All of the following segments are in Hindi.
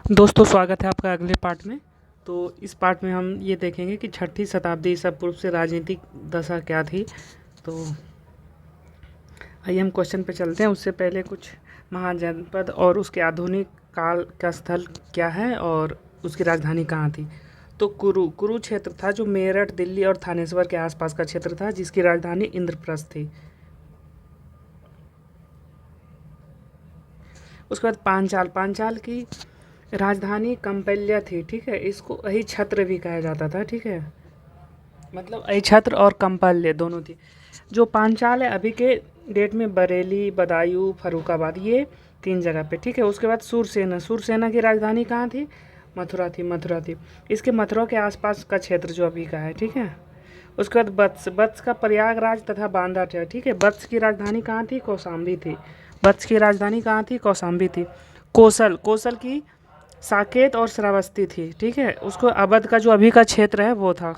दोस्तों स्वागत है आपका अगले पार्ट में। तो इस पार्ट में हम ये देखेंगे कि छठी शताब्दी ईसा पूर्व से राजनीतिक दशा क्या थी। तो आइए हम क्वेश्चन पे चलते हैं। उससे पहले कुछ महाजनपद और उसके आधुनिक काल का स्थल क्या है और उसकी राजधानी कहाँ थी। तो कुरु क्षेत्र था जो मेरठ, दिल्ली और थानेश्वर के आसपास का क्षेत्र था, जिसकी राजधानी इंद्रप्रस्थ थी। उसके बाद पांचाल की राजधानी कंपल्या थी। ठीक है, इसको अहिछत्र भी कहा जाता था। ठीक है, मतलब अहिछत्र और कंपल्य दोनों थी। जो पांचाल है अभी के डेट में बरेली, बदायूं, फर्रुखाबाद, ये 3 जगह पे। ठीक है, उसके बाद सूरसेना की राजधानी कहाँ थी? मथुरा थी। इसके मथुरा के आसपास का क्षेत्र जो अभी का है। ठीक है, उसके बाद वत्स का प्रयागराज तथा बांदा था। ठीक है, वत्स की राजधानी कहाँ थी? कौशाम्बी थी। वत्स की राजधानी कहाँ थी? कौशाम्बी थी। कोसल की साकेत और श्रावस्ती थी। ठीक है, उसको अवध का जो अभी का क्षेत्र है वो था।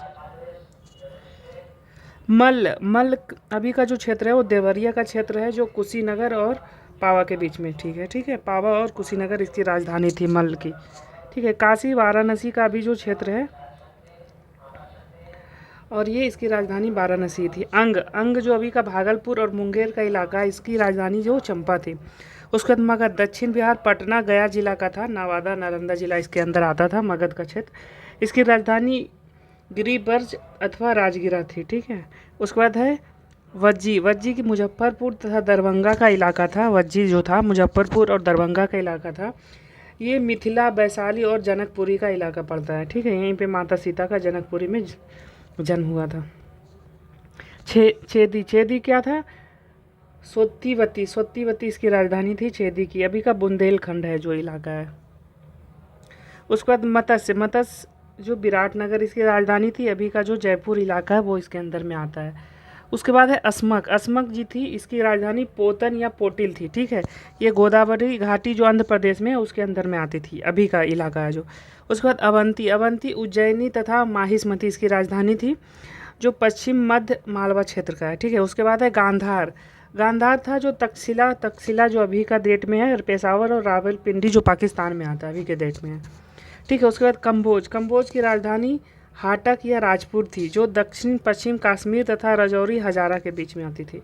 मल्ल अभी का जो क्षेत्र है वो देवरिया का क्षेत्र है, जो कुशीनगर और पावा के बीच में। ठीक है, पावा और कुशीनगर इसकी राजधानी थी मल्ल की। ठीक है, काशी वाराणसी का अभी जो क्षेत्र है और ये इसकी राजधानी वाराणसी थी। अंग जो अभी का भागलपुर और मुंगेर का इलाका है, इसकी राजधानी जो चंपा थी। उसके बाद मगध, दक्षिण बिहार, पटना गया जिला का था। नवादा नालंदा जिला इसके अंदर आता था। मगध का क्षेत्र, इसकी राजधानी गिरिब्रज अथवा राजगिरा थी। ठीक है, उसके बाद है वज्जी की मुजफ्फरपुर तथा दरभंगा का इलाका था। वज्जी जो था मुजफ्फरपुर और दरभंगा का इलाका था। ये मिथिला, वैशाली और जनकपुरी का इलाका पड़ता है। ठीक है, यहीं पे माता सीता का जनकपुरी में जन्म हुआ था। छेदी क्या था? सोत्तीवती इसकी राजधानी थी छेदी की। अभी का बुंदेलखंड है जो इलाका है। उसके बाद मत्स्य जो विराटनगर इसकी राजधानी थी। अभी का जो जयपुर इलाका है वो इसके अंदर में आता है। उसके बाद है अस्मक जी थी, इसकी राजधानी पोतन या पोटिल थी। ठीक है, ये गोदावरी घाटी जो आंध्र प्रदेश में है उसके अंदर में आती थी, अभी का इलाका है जो। उसके बाद अवंती उज्जैनी तथा माहिष्मती इसकी राजधानी थी, जो पश्चिम मध्य मालवा क्षेत्र का है। ठीक है, उसके बाद है गांधार था जो तक्षशिला जो अभी का डेट में है, और पेशावर और रावलपिंडी जो पाकिस्तान में आता है अभी के डेट में है। ठीक है, उसके बाद कंबोज की राजधानी हाटक या राजपुर थी, जो दक्षिण पश्चिम कश्मीर तथा राजौरी हजारा के बीच में आती थी।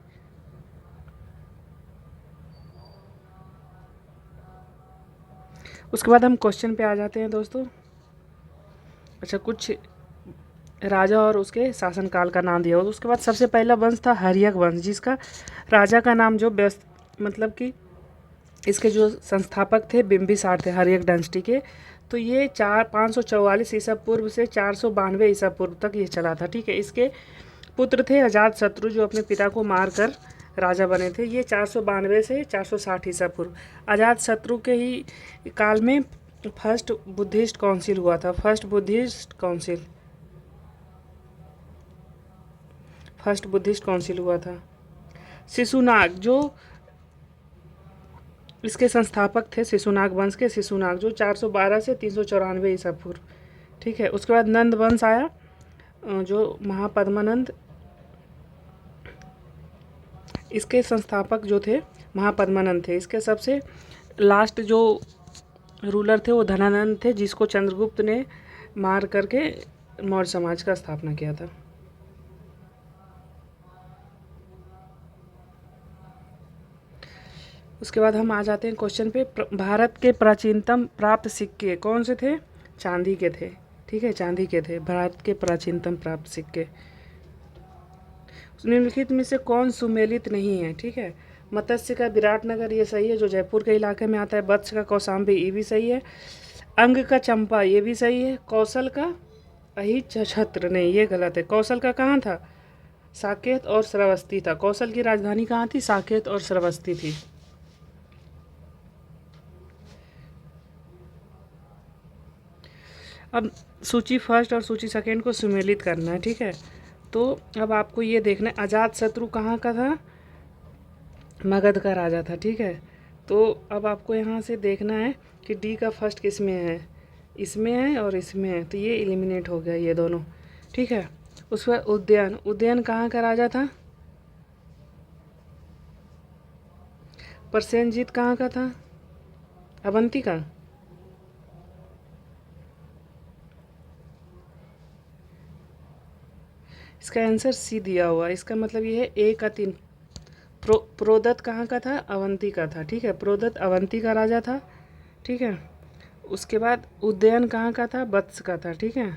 उसके बाद हम क्वेश्चन पे आ जाते हैं दोस्तों। अच्छा, कुछ राजा और उसके शासनकाल का नाम दिया हुआ। उसके बाद सबसे पहला वंश था हर्यक वंश, जिसका राजा का नाम जो मतलब कि इसके जो संस्थापक थे बिम्बिसार थे, हर्यक डायनेस्टी के। तो ये 544 ईसा पूर्व से 492 ईसा पूर्व तक ये चला था। ठीक है, इसके पुत्र थे अजातशत्रु, जो अपने पिता को मारकर राजा बने थे। ये 492 से 460 ईसा पूर्व। अजातशत्रु के ही काल में फर्स्ट बुद्धिस्ट काउंसिल हुआ था। फर्स्ट बुद्धिस्ट काउंसिल हुआ था। शिशुनाग जो इसके संस्थापक थे, शिशुनाग वंश के शिशुनाग, जो 412 से 394 ईसा पूर्व। ठीक है, उसके बाद नंद वंश आया, जो महापद्मानंद, इसके संस्थापक जो थे महापद्मानंद थे। इसके सबसे लास्ट जो रूलर थे वो धनानंद थे, जिसको चंद्रगुप्त ने मार करके मौर्य समाज का स्थापना किया था। उसके बाद हम आ जाते हैं क्वेश्चन पे। भारत के प्राचीनतम प्राप्त सिक्के कौन से थे? चांदी के थे। ठीक है, चांदी के थे भारत के प्राचीनतम प्राप्त सिक्के। निम्नलिखित में से कौन सुमेलित नहीं है? ठीक है, मत्स्य का विराटनगर ये सही है, जो जयपुर के इलाके में आता है। वत्स का कौशाम्बी ये भी सही है। अंग का चंपा ये भी सही है। कौशल का अहिछत्र नहीं, ये गलत है। कौशल का कहाँ था? साकेत और श्रावस्ती था। कौशल की राजधानी कहाँ थी? साकेत और श्रावस्ती थी। अब सूची फर्स्ट और सूची सेकेंड को सुमेलित करना है। ठीक है, तो अब आपको ये देखना है अजातशत्रु कहाँ का था? मगध का राजा था। ठीक है, तो अब आपको यहाँ से देखना है कि डी का फर्स्ट किस में है, इसमें है और इसमें है, तो ये एलिमिनेट हो गया ये दोनों। ठीक है, उस पर उदयन कहाँ का राजा था? प्रसेनजीत कहाँ का था? अवंती का। इसका आंसर सी दिया हुआ है। इसका मतलब ये है ए का 3। प्रोदत्त कहाँ का था? अवंती का था। ठीक है, प्रोदत्त अवंती का राजा था। ठीक है, उसके बाद उदयन कहाँ का था? वत्स का था। ठीक है,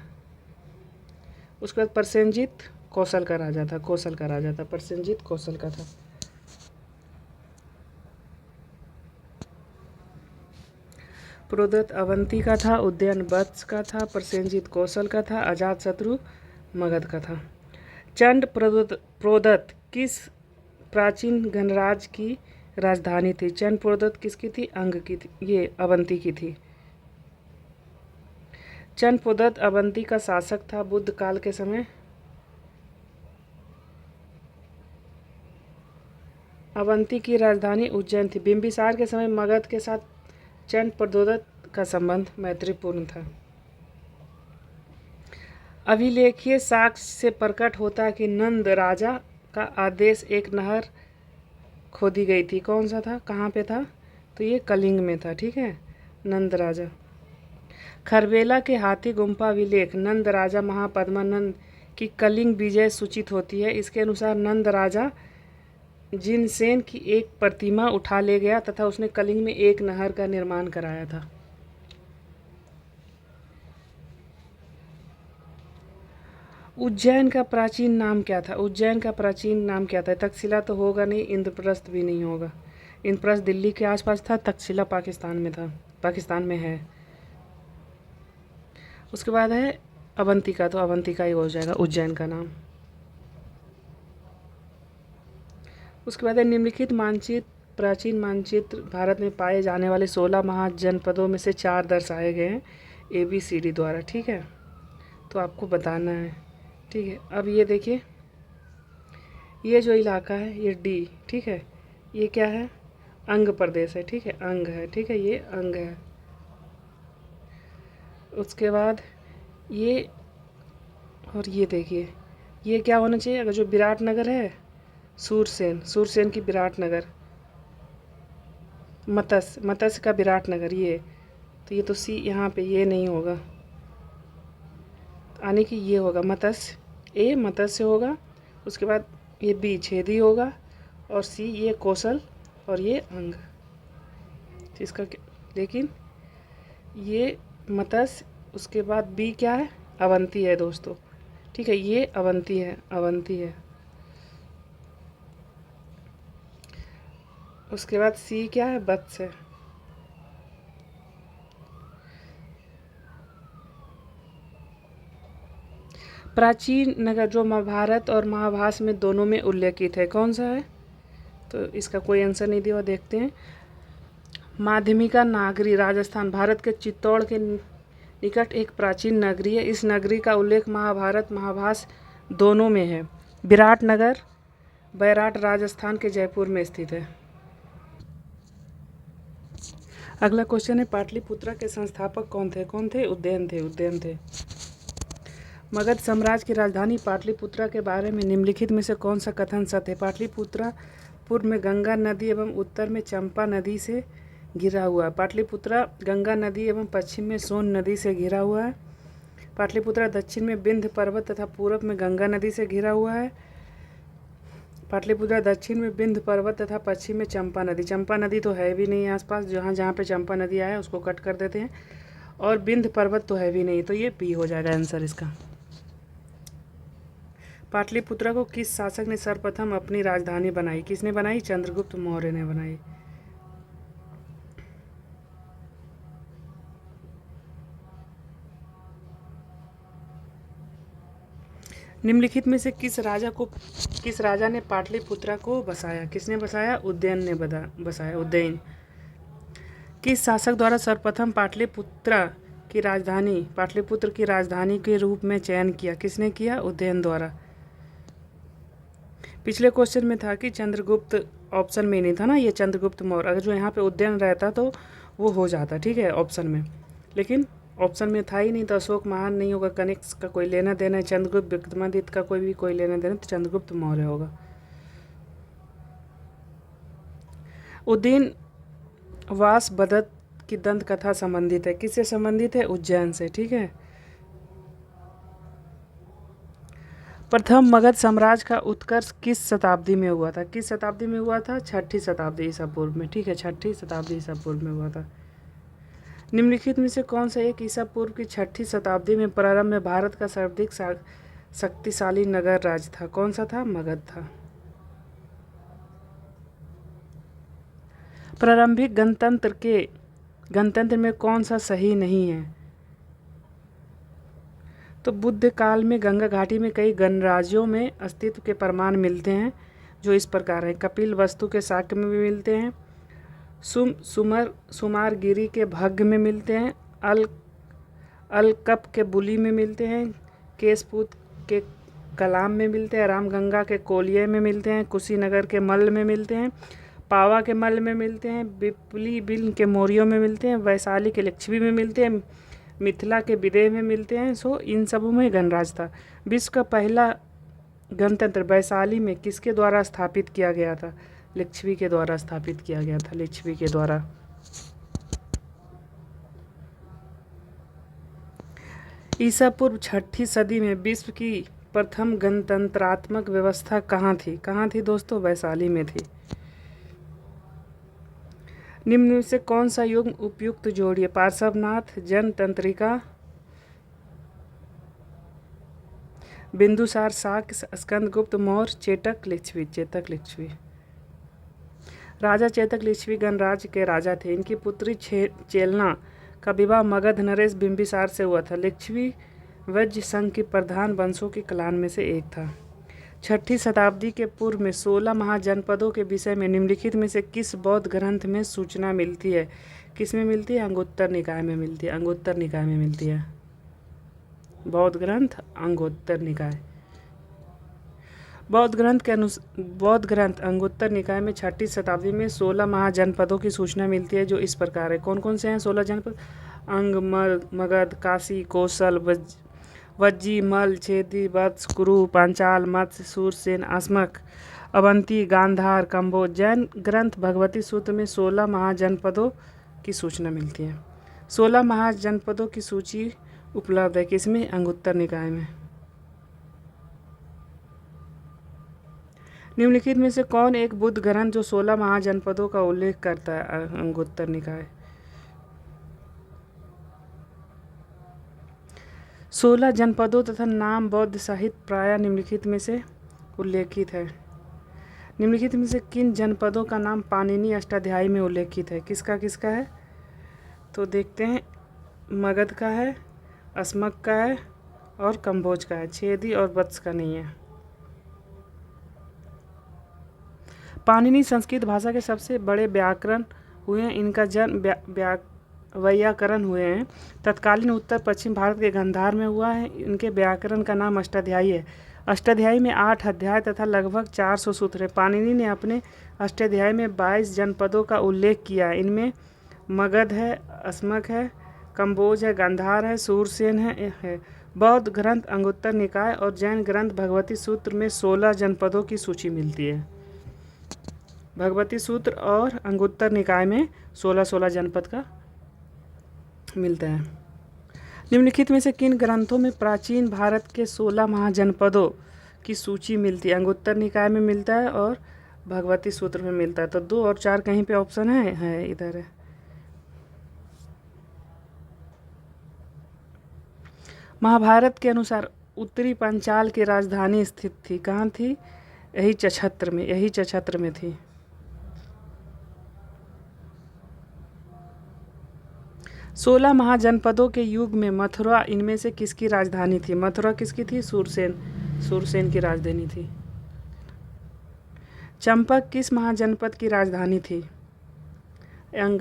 उसके बाद प्रसेनजीत कौशल का राजा था। कौशल का राजा था, प्रसेनजीत कौशल का था। प्रोदत्त अवंती का था, उदयन वत्स का था, प्रसेनजीत कौशल का था, अजातशत्रु मगध का था। चंड प्रोदत्त किस प्राचीन गणराज्य की राजधानी थी? चंड प्रोदत्त किसकी थी? अंग की थी, ये अवंती की थी। चंड प्रोदत्त अवंती का शासक था बुद्ध काल के समय। अवंती की राजधानी उज्जैन थी। बिंबिसार के समय मगध के साथ चंड प्रोदत्त का संबंध मैत्रीपूर्ण था। अभिलेखीय साक्ष्य से प्रकट होता है कि नंद राजा का आदेश एक नहर खोदी गई थी। कौन सा था? कहाँ पे था? तो ये कलिंग में था। ठीक है, नंद राजा। खरबेला के हाथी गुम्फा अभिलेख नंद राजा महापद्मानंद की कलिंग विजय सूचित होती है। इसके अनुसार नंद राजा जिनसेन की एक प्रतिमा उठा ले गया तथा उसने कलिंग में एक नहर का निर्माण कराया था। उज्जैन का प्राचीन नाम क्या था? उज्जैन का प्राचीन नाम क्या था? तक्षशिला तो होगा नहीं, इंद्रप्रस्थ भी नहीं होगा। इंद्रप्रस्थ दिल्ली के आसपास था, तक्षशिला पाकिस्तान में था, पाकिस्तान में है। उसके बाद है अवंतिका, तो अवंतिका ही हो जाएगा उज्जैन का नाम। उसके बाद है निम्नलिखित मानचित्र प्राचीन मानचित्र भारत में पाए जाने वाले 16 महाजनपदों में से 4 दर्शाए गए हैं ABCD द्वारा। ठीक है, तो आपको बताना है। ठीक है, अब ये देखिए, ये जो इलाका है ये D। ठीक है, ये क्या है? अंग प्रदेश है। ठीक है, अंग है। ठीक है, ये अंग है। उसके बाद ये, और ये देखिए, ये क्या होना चाहिए? अगर जो विराटनगर है, सूरसेन की विराटनगर, मत्स्य का विराटनगर, ये तो ये तो सी यहाँ पे ये नहीं होगा, आने की ये होगा मत्स्य होगा। उसके बाद ये बी छेदी होगा, और सी ये कौशल, और ये अंग। इसका लेकिन ये मत्स्य, उसके बाद बी क्या है? अवंती है दोस्तों। ठीक है, ये अवंती है। उसके बाद सी क्या है? वत्स है। प्राचीन नगर जो महाभारत और महाभास में दोनों में उल्लेखित है, कौन सा है? तो इसका कोई आंसर नहीं दिया, देखते हैं। माध्यमिका नागरी राजस्थान भारत के चित्तौड़ के निकट एक प्राचीन नगरी है। इस नगरी का उल्लेख महाभारत महाभास दोनों में है। विराटनगर बैराट राजस्थान के जयपुर में स्थित है। अगला क्वेश्चन है, पाटलिपुत्रा के संस्थापक कौन थे? उदयन थे। मगध साम्राज्य की राजधानी पाटलिपुत्रा के बारे में निम्नलिखित में से कौन सा कथन सत्य है? पाटलिपुत्रा पूर्व में गंगा नदी एवं उत्तर में चंपा नदी से घिरा हुआ है। पाटलिपुत्रा गंगा नदी एवं पश्चिम में सोन नदी से घिरा हुआ है। पाटलिपुत्रा दक्षिण में विंध्य पर्वत तथा पूर्व में गंगा नदी से घिरा हुआ है। पाटलिपुत्रा दक्षिण में विंध्य पर्वत तथा पश्चिम में चंपा नदी तो है भी नहीं आसपास, जहाँ पे चंपा नदी आया उसको कट कर देते हैं, और विंध्य पर्वत तो है भी नहीं, तो ये बी हो जाएगा आंसर इसका। पाटलिपुत्रा को किस शासक ने सर्वप्रथम अपनी राजधानी बनाई? किसने बनाई? चंद्रगुप्त मौर्य ने बनाई। निम्नलिखित में से किस राजा ने पाटलिपुत्रा को बसाया? किसने बसाया? उदयन ने बसाया। उदयन। किस शासक द्वारा सर्वप्रथम पाटलिपुत्र की राजधानी के रूप में चयन किया? किसने किया? उदयन द्वारा। पिछले क्वेश्चन में था कि चंद्रगुप्त, ऑप्शन में नहीं था ना ये, चंद्रगुप्त मौर्य। अगर जो यहाँ पे उदयन रहता तो वो हो जाता, ठीक है, ऑप्शन में, लेकिन ऑप्शन में था ही नहीं, तो अशोक महान नहीं होगा, कनिष्क का कोई लेना देना है, चंद्रगुप्त विक्रमादित्य का कोई लेना देना, तो चंद्रगुप्त मौर्य होगा। उदयन वास बदत की दंत कथा संबंधित है। किससे संबंधित है? उज्जैन से, ठीक है। प्रथम मगध साम्राज्य का उत्कर्ष किस शताब्दी में हुआ था? किस शताब्दी में हुआ था? 6ठी शताब्दी ईसा पूर्व में। ठीक है, 6ठी शताब्दी ईसा पूर्व में हुआ था। निम्नलिखित में से कौन सा एक ईसा पूर्व की 6ठी शताब्दी में प्रारंभ में भारत का सर्वाधिक शक्तिशाली नगर राज्य था? कौन सा था? मगध था। प्रारंभिक गणतंत्र में कौन सा सही नहीं है? तो बुद्ध काल में गंगा घाटी में कई गणराज्यों में अस्तित्व के प्रमाण मिलते हैं, जो इस प्रकार हैं। कपिल वस्तु के शाक्य में भी मिलते हैं, सुमारगिरी के भग्ग में मिलते हैं, अलकप के बुली में मिलते हैं, केशपूत के कलाम में मिलते हैं, रामगंगा के कोलिये में मिलते हैं, कुशीनगर के मल्ल में मिलते हैं, पावा के मल्ल में मिलते हैं, बिपली बिल के मौर्यों में मिलते हैं, वैशाली के लिच्छवी में मिलते हैं, मिथिला के विदेह में मिलते हैं। सो इन सबों में गणराज्य था। विश्व का पहला गणतंत्र वैशाली में किसके द्वारा स्थापित किया गया था? लिच्छवी के द्वारा स्थापित किया गया था, लिच्छवी के द्वारा। ईसा पूर्व 6ठी सदी में विश्व की प्रथम गणतंत्रात्मक व्यवस्था कहाँ थी? कहाँ थी दोस्तों? वैशाली में थी। निम्न में से कौन सा युग्म उपयुक्त जोड़िए? पार्श्वनाथ, जनतंत्रिका, बिंदुसार, शाक, स्कंदगुप्त मौर्य, चेतक लिच्छवी। चेतक लिच्छवी। राजा चेतक लिच्छवी गणराज्य के राजा थे। इनकी पुत्री चेलना का विवाह मगध नरेश बिंबिसार से हुआ था। लिच्छवी वज्र संघ की प्रधान वंशों की क्लान में से एक था। 6ठी शताब्दी के पूर्व में 16 महाजनपदों के विषय में निम्नलिखित में से किस बौद्ध ग्रंथ में सूचना मिलती है? किस में मिलती है? अंगुत्तर निकाय में मिलती है। अंगुत्तर निकाय में मिलती है। बौद्ध ग्रंथ अंगुत्तर निकाय। बौद्ध ग्रंथ अंगुत्तर निकाय में 6ठी शताब्दी में 16 महाजनपदों की सूचना मिलती है, जो इस प्रकार है। कौन कौन से हैं 16 जनपद? अंग, मगध, काशी, कौशल, वज्जी, मल, छेदी, वत्स, कुरु, पांचाल, मत्स्य, सूरसेन, अस्मक, अवंती, गांधार, कंबोज। जैन ग्रंथ भगवती सूत्र में 16 महाजनपदों की सूचना मिलती है। 16 महाजनपदों की सूची उपलब्ध है किसमें? अंगुत्तर निकाय में। निम्नलिखित में से कौन एक बुद्ध ग्रंथ जो 16 महाजनपदों का उल्लेख करता है? अंगुत्तर निकाय। 16 जनपदों तथा नाम बौद्ध साहित्य प्रायः निम्नलिखित में से उल्लेखित है। निम्नलिखित में से किन जनपदों का नाम पाणिनि अष्टाध्यायी में उल्लेखित है? किसका किसका है? तो देखते हैं, मगध का है, अस्मक का है और कंबोज का है। छेदी और वत्स का नहीं है। पाणिनि संस्कृत भाषा के सबसे बड़े व्याकरण हुए हैं। इनका जन्म वैयाकरण हुए हैं तत्कालीन उत्तर पश्चिम भारत के गांधार में हुआ है। इनके व्याकरण का नाम अष्टाध्यायी है। अष्टाध्यायी में 8 अध्याय तथा लगभग 400 सूत्र है। पाणिनि ने अपने अष्टाध्यायी में 22 जनपदों का उल्लेख किया है। इनमें मगध है, अस्मक है, कंबोज है, गांधार है, सूरसेन है। बौद्ध ग्रंथ अंगुत्तर निकाय और जैन ग्रंथ भगवती सूत्र में 16 जनपदों की सूची मिलती है। भगवती सूत्र और अंगुत्तर निकाय में 16-16 जनपद का मिलता है। निम्नलिखित में से किन ग्रंथों में प्राचीन भारत के 16 महाजनपदों की सूची मिलती है? अंगुत्तर निकाय में मिलता है और भगवती सूत्र में मिलता है। तो 2 और 4 कहीं पे ऑप्शन है इधर है। महाभारत के अनुसार उत्तरी पांचाल की राजधानी स्थित थी। कहाँ थी? यही चछत्र में थी। 16 महाजनपदों के युग में मथुरा इनमें से किसकी राजधानी थी? मथुरा किसकी थी? सूरसेन की राजधानी थी। चंपक किस महाजनपद की राजधानी थी? अंग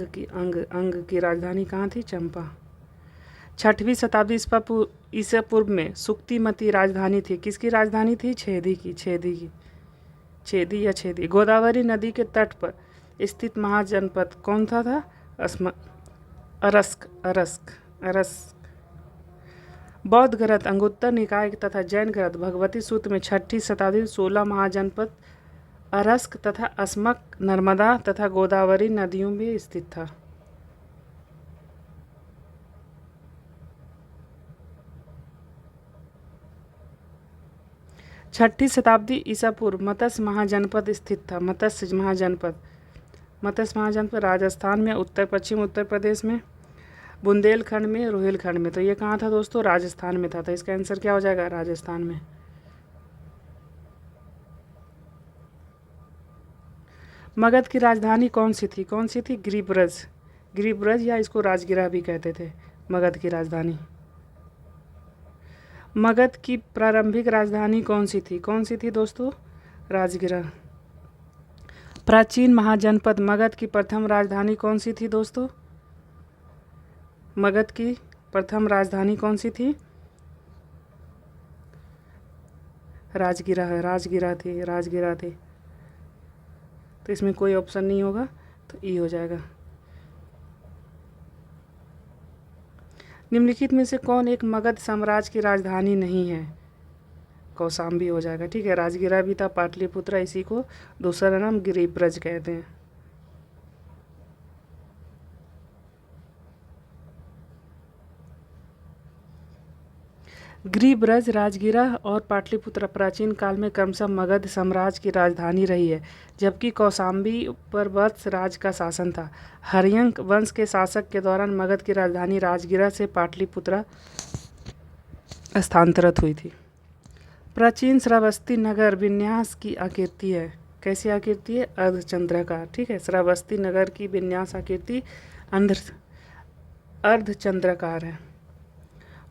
की राजधानी कहाँ थी? चंपा। 6वीं शताब्दी ईसा पूर्व में सुक्तिमती राजधानी थी। किसकी राजधानी थी? छेदी। गोदावरी नदी के तट पर स्थित महाजनपद कौन था? अरस्क। बौद्ध ग्रंथ अंगुत्तर निकाय तथा जैन ग्रंथ भगवती सूत्र में 6ठी शताब्दी 16 महाजनपद अरस्क तथा अस्मक, नर्मदा तथा गोदावरी नदियों में स्थित था। छठी शताब्दी ईसा पूर्व मत्स्य महाजनपद स्थित था। मत्स्य महाजनपद राजस्थान में, उत्तर पश्चिम उत्तर प्रदेश में, बुंदेलखंड में, रोहिलखंड में। तो ये कहाँ था दोस्तों? राजस्थान में था। तो इसका आंसर क्या हो जाएगा? राजस्थान में। मगध की राजधानी कौन सी थी? कौन सी थी? गिरिब्रज या इसको राजगिरा भी कहते थे, मगध की राजधानी। मगध की प्रारंभिक राजधानी कौन सी थी? कौन सी थी दोस्तों? राजगिरा। प्राचीन महाजनपद मगध की प्रथम राजधानी कौन सी थी दोस्तों? मगध की प्रथम राजधानी कौन सी थी? राजगिरा थी। तो इसमें कोई ऑप्शन नहीं होगा, तो ई हो जाएगा। निम्नलिखित में से कौन एक मगध साम्राज्य की राजधानी नहीं है? कौशाम्बी हो जाएगा। ठीक है, राजगिरा भी था, पाटलिपुत्र, इसी को दूसरा नाम गिरिब्रज कहते हैं। गिरिब्रज, राजगिरा और पाटलिपुत्र प्राचीन काल में क्रमशः मगध साम्राज्य की राजधानी रही है, जबकि कौशाम्बी पर वत्स राज का शासन था। हर्यंक वंश के शासक के दौरान मगध की राजधानी राजगिरा से पाटलिपुत्र स्थानांतरित हुई थी। प्राचीन श्रावस्ती नगर विन्यास की आकृति है। कैसी आकृति है? अर्धचंद्राकार। ठीक है, श्रावस्ती नगर की विन्यास आकृति अर्धचंद्राकार है।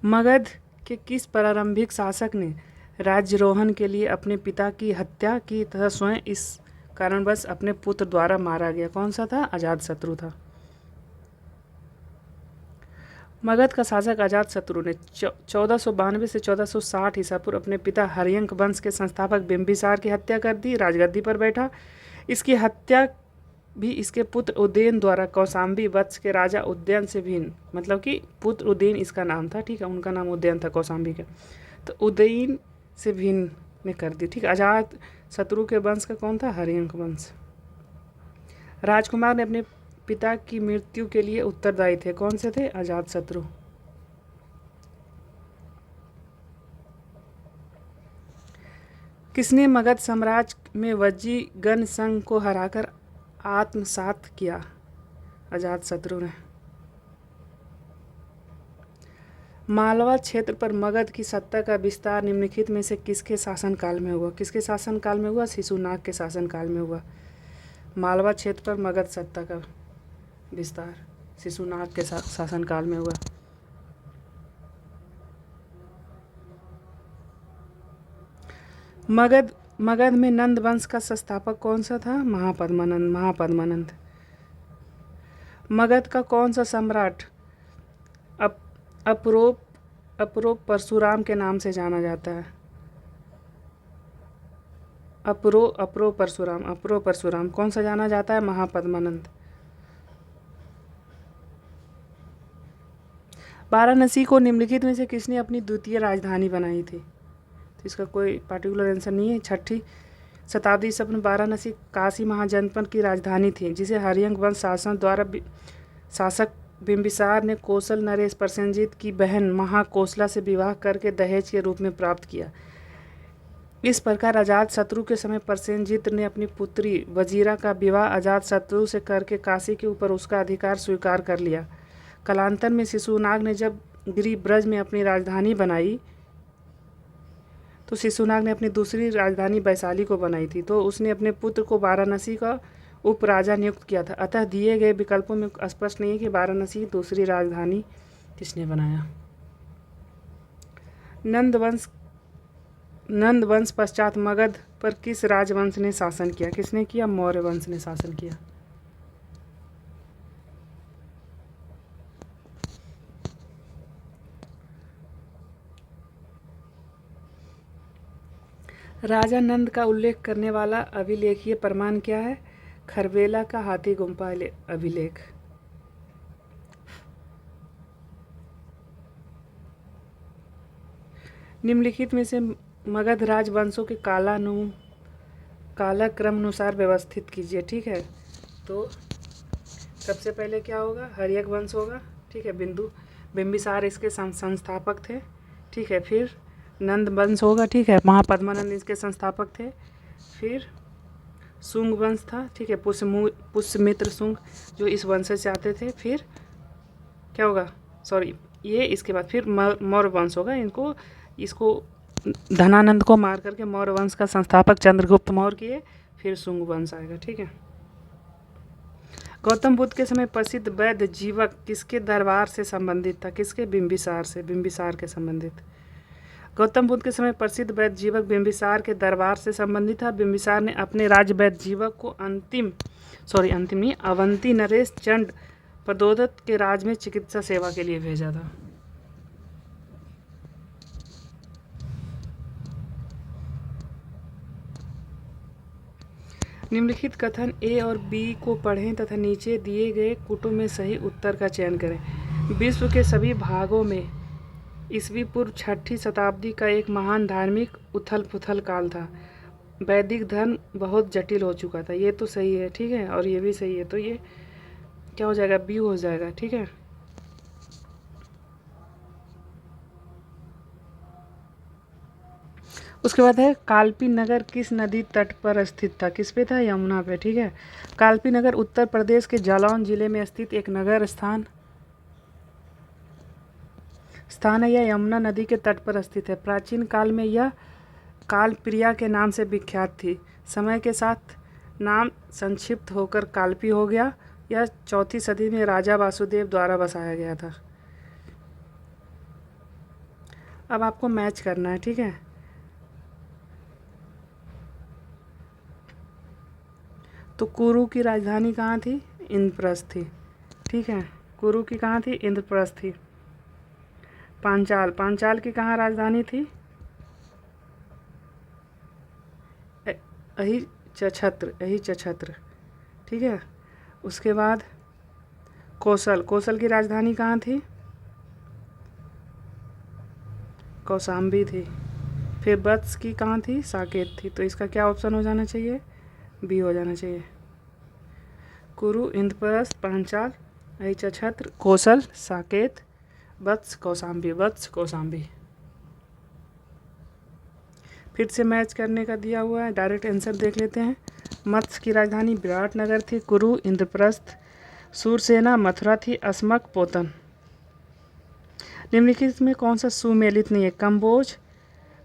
मगध के किस प्रारंभिक शासक ने राज्यारोहण के लिए अपने पिता की हत्या की तथा स्वयं इस कारणवश अपने पुत्र द्वारा मारा गया? कौन सा था? अजातशत्रु था। मगध का शासक अजातशत्रु ने 1492 से 1460 ईसा पूर्व अपने पिता हर्यंक वंश के संस्थापक बिंबिसार की हत्या कर दी, राजगद्दी पर बैठा। इसकी हत्या भी इसके पुत्र उदयन द्वारा कौशाम्बी वंश के राजा उदयन से भिन्न, मतलब कि पुत्र उदयन इसका नाम था। ठीक है, उनका नाम उदयन था कौशाम्बी का, तो उदयन से भिन्न ने कर दी। ठीक है, अजातशत्रु के वंश का कौन था? हर्यंक वंश। राजकुमार ने अपने पिता की मृत्यु के लिए उत्तरदायी थे। कौन से थे? अजातशत्रु। किसने मगध साम्राज्य में वज्जीगण संघ को हराकर आत्मसात किया? अजातशत्रु ने। मालवा क्षेत्र पर मगध की सत्ता का विस्तार निम्नलिखित में से किसके शासनकाल में हुआ? किसके शासनकाल में हुआ? शिशुनाग के शासनकाल में हुआ। मालवा क्षेत्र पर मगध सत्ता का विस्तार शिशुनाग के शासनकाल में हुआ। मगध में नंद वंश का संस्थापक कौन सा था? महापद्मनंद। मगध का कौन सा सम्राट अप्रोप परशुराम के नाम से जाना जाता है? अप्रो परशुराम कौन सा जाना जाता है? महापद्मनंद। वाराणसी को निम्नलिखित में से किसने अपनी द्वितीय राजधानी बनाई थी? तो इसका कोई पार्टिकुलर आंसर नहीं है। छठी शताब्दी ईसा पूर्व वाराणसी काशी महाजनपद की राजधानी थी, जिसे हर्यंक वंश शासक बिंबिसार ने कौशल नरेश प्रसेनजीत की बहन महाकोशला से विवाह करके दहेज के रूप में प्राप्त किया। इस प्रकार अजातशत्रु के समय प्रसेनजीत ने अपनी पुत्री वजीरा का विवाह अजातशत्रु से करके काशी के ऊपर उसका अधिकार स्वीकार कर लिया। कालांतर में शिशुनाग ने जब गिरिब्रज में अपनी राजधानी बनाई, तो शिशुनाग ने अपनी दूसरी राजधानी वैशाली को बनाई थी, तो उसने अपने पुत्र को वाराणसी का उपराजा नियुक्त किया था। अतः दिए गए विकल्पों में स्पष्ट नहीं है कि वाराणसी की दूसरी राजधानी किसने बनाया। नंद वंश पश्चात मगध पर किस राजवंश ने शासन किया? किसने किया? मौर्य वंश ने शासन किया। राजा नंद का उल्लेख करने वाला अभिलेखीय प्रमाण क्या है? खरबेला का हाथी गुम्फा अभिलेख। निम्नलिखित में से मगध राजवंशों के कालक्रमानुसार व्यवस्थित कीजिए। ठीक है, तो सबसे पहले क्या होगा? हर्यक वंश होगा। ठीक है, बिंबिसार इसके संस्थापक थे। ठीक है, फिर नंद वंश होगा, ठीक है, महापद्मानंद इसके संस्थापक थे। फिर शुंग वंश था, ठीक है, पुष्यमित्र शुंग जो इस वंश से आते थे। फिर क्या होगा, सॉरी, ये इसके बाद फिर मौर्य वंश होगा। इसको धनानंद को मार करके मौर्य वंश का संस्थापक चंद्रगुप्त मौर्य किए। फिर शुंग वंश आएगा, ठीक है। गौतम बुद्ध के समय प्रसिद्ध वैद्य जीवक किसके दरबार से संबंधित था? किसके? बिंबिसार से, बिंबिसार के संबंधित। गौतम बुद्ध के समय प्रसिद्ध वैद्य जीवक बिंबिसार के दरबार से संबंधित था। बिंबिसार ने अपने राज्य वैद्य जीवक को अवंती नरेश चंड प्रदोदत के राज में चिकित्सा सेवा के लिए भेजा था। निम्नलिखित कथन ए और बी को पढ़ें तथा नीचे दिए गए कुटुंब में सही उत्तर का चयन करें। विश्व के सभी भागों में ईस्वी पूर्व 6ठी शताब्दी का एक महान धार्मिक उथल पुथल काल था। वैदिक धर्म बहुत जटिल हो चुका था। ये तो सही है, ठीक है, और ये भी सही है। तो ये क्या हो जाएगा? बी हो जाएगा, ठीक है। उसके बाद है कालपी नगर किस नदी तट पर स्थित था? किस पे था? यमुना पे, ठीक है। कालपी नगर उत्तर प्रदेश के जालौन जिले में स्थित एक नगर स्थान है। यह यमुना नदी के तट पर स्थित है। प्राचीन काल में यह कालप्रिया के नाम से विख्यात थी। समय के साथ नाम संक्षिप्त होकर कालपी हो गया। यह 4वीं सदी में राजा वासुदेव द्वारा बसाया गया था। अब आपको मैच करना है, ठीक है। तो कुरु की राजधानी कहाँ थी? इंद्रप्रस्थ थी, ठीक है। कुरु की कहाँ थी? इंद्रप्रस्थ थी। पांचाल की कहाँ राजधानी थी? अहिचछत्र, ठीक है। उसके बाद कौशल की राजधानी कहाँ थी? कौशाम्बी थी। फिर वत्स की कहाँ थी? साकेत थी। तो इसका क्या ऑप्शन हो जाना चाहिए? बी हो जाना चाहिए। कुरु, इंद्रप्रस्थ, पांचाल, अहिचछत्र, कौशल, साकेत, वत्स, कौशाम्बी। फिर से मैच करने का दिया हुआ है, डायरेक्ट आंसर देख लेते हैं। मत्स्य की राजधानी विराटनगर थी। कुरु, इंद्रप्रस्थ, सूरसेना, मथुरा थी। अस्मक, पोतन। निम्नलिखित में कौन सा सुमेलित नहीं है? कंबोज,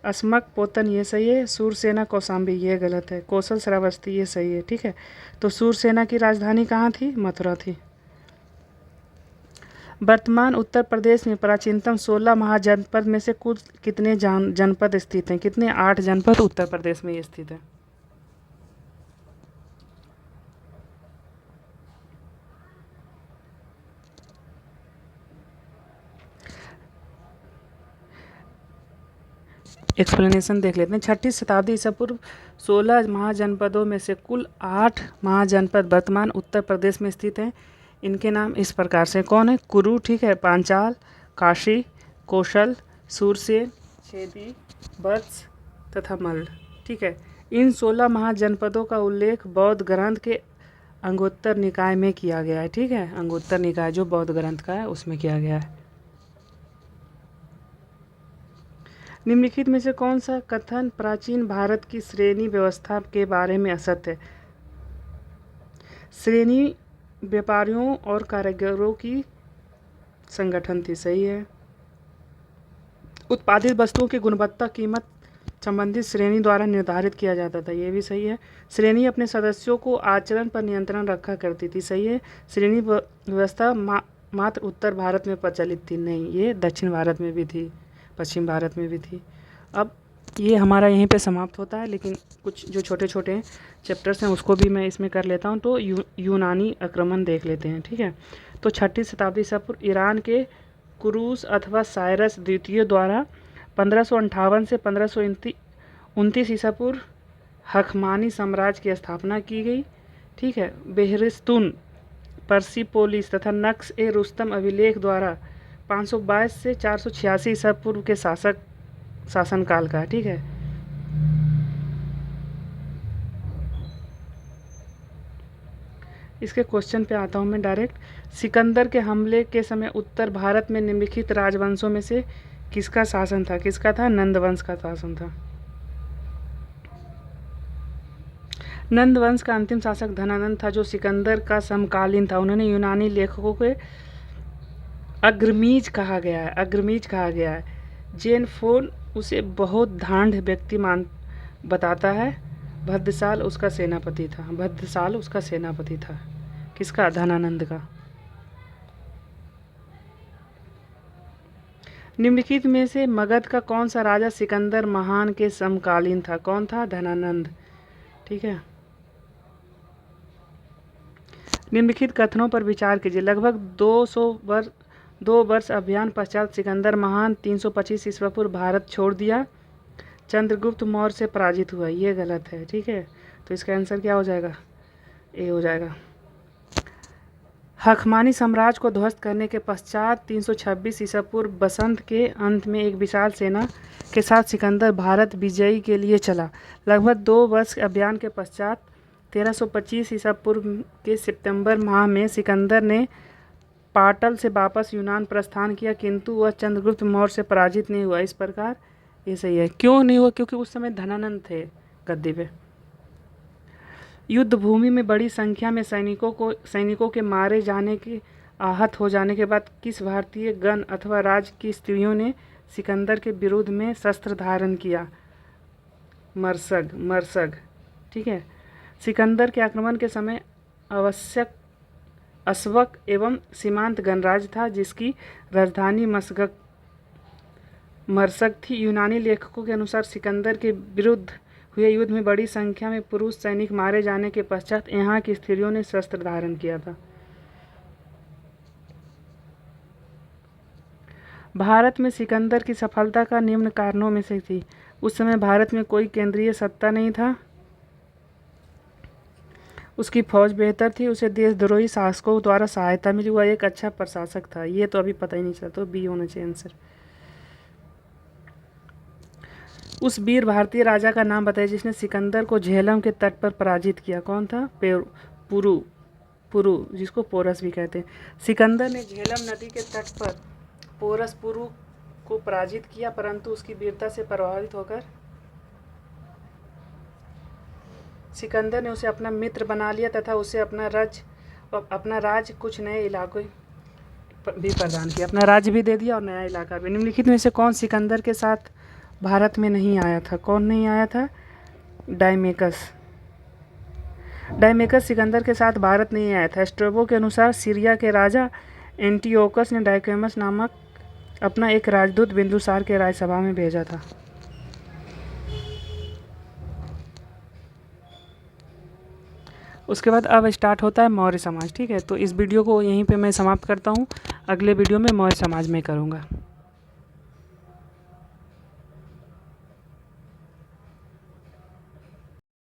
अस्मक, पोतन ये सही है। सूरसेना, कौशाम्बी ये गलत है। कौशल, श्रावस्ती ये सही है, ठीक है। तो सूरसेना की राजधानी कहाँ थी? मथुरा थी। वर्तमान उत्तर प्रदेश में प्राचीनतम 16 महाजनपद में से कुल कितने जनपद स्थित हैं? कितने? 8 जनपद उत्तर प्रदेश में स्थित हैं। एक्सप्लेनेशन देख लेते हैं। 6ठी शताब्दी ईसा पूर्व 16 महाजनपदों में से कुल 8 महाजनपद वर्तमान उत्तर प्रदेश में स्थित हैं। इनके नाम इस प्रकार से कौन है? कुरु, ठीक है, पांचाल, काशी, कौशल, सूरसेन, छेदी, वत्स तथा मल्ल, ठीक है। इन 16 महाजनपदों का उल्लेख बौद्ध ग्रंथ के अंगुत्तर निकाय में किया गया है, ठीक है। अंगुत्तर निकाय जो बौद्ध ग्रंथ का है उसमें किया गया है। निम्नलिखित में से कौन सा कथन प्राचीन भारत की श्रेणी व्यवस्था के बारे में असत्य है? श्रेणी व्यापारियों और कारीगरों की संगठन थी, सही है। उत्पादित वस्तुओं की गुणवत्ता कीमत संबंधित श्रेणी द्वारा निर्धारित किया जाता था, ये भी सही है। श्रेणी अपने सदस्यों को आचरण पर नियंत्रण रखा करती थी, सही है। श्रेणी व्यवस्था मात्र उत्तर भारत में प्रचलित थी, नहीं, ये दक्षिण भारत में भी थी, पश्चिम भारत में भी थी। अब ये हमारा यहीं पे समाप्त होता है, लेकिन कुछ जो छोटे छोटे चैप्टर्स हैं उसको भी मैं इसमें कर लेता हूँ। तो यूनानी आक्रमण देख लेते हैं, ठीक है। तो 6ठी शताब्दी ईसा पूर्व ईरान के कुरूस अथवा साइरस द्वितीय द्वारा 1558 से 1529 ईसा पूर्व हखमानी साम्राज्य की स्थापना की गई, ठीक है। बेहरिस्तून, पर्सिपोलिस तथा नक्श ए रुस्तम अभिलेख द्वारा 522 से 486 ईसा पूर्व के शासनकाल का, ठीक है। इसके क्वेश्चन पे आता हूँ मैं डायरेक्ट। सिकंदर के हमले के समय उत्तर भारत में निम्नलिखित राजवंशों में से किसका शासन था? किसका था? नंद वंश का शासन था। नंद वंश का अंतिम शासक धनानंद था, जो सिकंदर का समकालीन था। उन्होंने यूनानी लेखकों के अग्रमीज कहा गया है, अग्रमीज कहा गया है। जेनफोन उसे बहुत धांड व्यक्ति मान बताता है। भद्रसाल उसका सेनापति था, भद्रसाल उसका सेनापति था। किसका? धनानंद का। निम्नलिखित में से मगध का कौन सा राजा सिकंदर महान के समकालीन था? कौन था? धनानंद। ठीक है। निम्नलिखित कथनों पर विचार कीजिए। लगभग 2 वर्ष अभियान पश्चात सिकंदर महान 325 ईस्वी पूर्व भारत छोड़ दिया, चंद्रगुप्त मौर्य से पराजित हुआ। ये गलत है। ठीक है, तो इसका आंसर क्या हो जाएगा? ए हो जाएगा। हखमानी साम्राज्य को ध्वस्त करने के पश्चात 326 ईसा पूर्व बसंत के अंत में एक विशाल सेना के साथ सिकंदर भारत विजयी के लिए चला। लगभग 2 वर्ष अभियान के पश्चात 1325 ईसा पूर्व के सितंबर माह में सिकंदर ने पाटल से वापस यूनान प्रस्थान किया, किंतु वह चंद्रगुप्त मौर्य से पराजित नहीं हुआ। इस प्रकार ये सही है। क्यों नहीं हुआ? क्योंकि उस समय धनानंद थे गद्दी पे। युद्ध भूमि में बड़ी संख्या में सैनिकों के मारे जाने के आहत हो जाने के बाद किस भारतीय गण अथवा राज्य की स्त्रियों ने सिकंदर के विरुद्ध में शस्त्र धारण किया? मरसग। ठीक है। सिकंदर के आक्रमण के समय अस्वक एवं सीमांत गणराज्य था, जिसकी राजधानी मरसग थी। यूनानी लेखकों के अनुसार सिकंदर के विरुद्ध हुए युद्ध में बड़ी संख्या में पुरुष सैनिक मारे जाने के पश्चात यहाँ की स्त्रियों ने शस्त्र धारण किया था। भारत में सिकंदर की सफलता का निम्न कारणों में से थी। उस समय भारत में कोई केंद्रीय सत्ता नहीं था, उसकी फौज बेहतर थी, उसे देशद्रोही शासकों द्वारा सहायता मिली, वह एक अच्छा प्रशासक था। ये तो अभी पता ही नहीं चला, तो बी होना चाहिए आंसर। उस वीर भारतीय राजा का नाम बताइए जिसने सिकंदर को झेलम के तट पर पराजित किया। कौन था? पुरु, जिसको पोरस भी कहते हैं। सिकंदर ने झेलम नदी के तट पर पुरु को पराजित किया, परंतु उसकी वीरता से प्रभावित होकर सिकंदर ने उसे अपना मित्र बना लिया तथा उसे अपना राज्य कुछ नए इलाकों भी प्रदान किया। अपना राज्य भी दे दिया और नया इलाका भी। निम्नलिखित में से कौन सिकंदर के साथ भारत में नहीं आया था? कौन नहीं आया था? डायमेकस सिकंदर के साथ भारत नहीं आया था। स्ट्रैबो के अनुसार सीरिया के राजा एंटियोकस ने डायकेमस नामक अपना एक राजदूत बिंदुसार के राजसभा में भेजा था। उसके बाद अब स्टार्ट होता है मौर्य समाज। ठीक है, तो इस वीडियो को यहीं पे मैं समाप्त करता हूँ। अगले वीडियो में मौर्य समाज में करूँगा।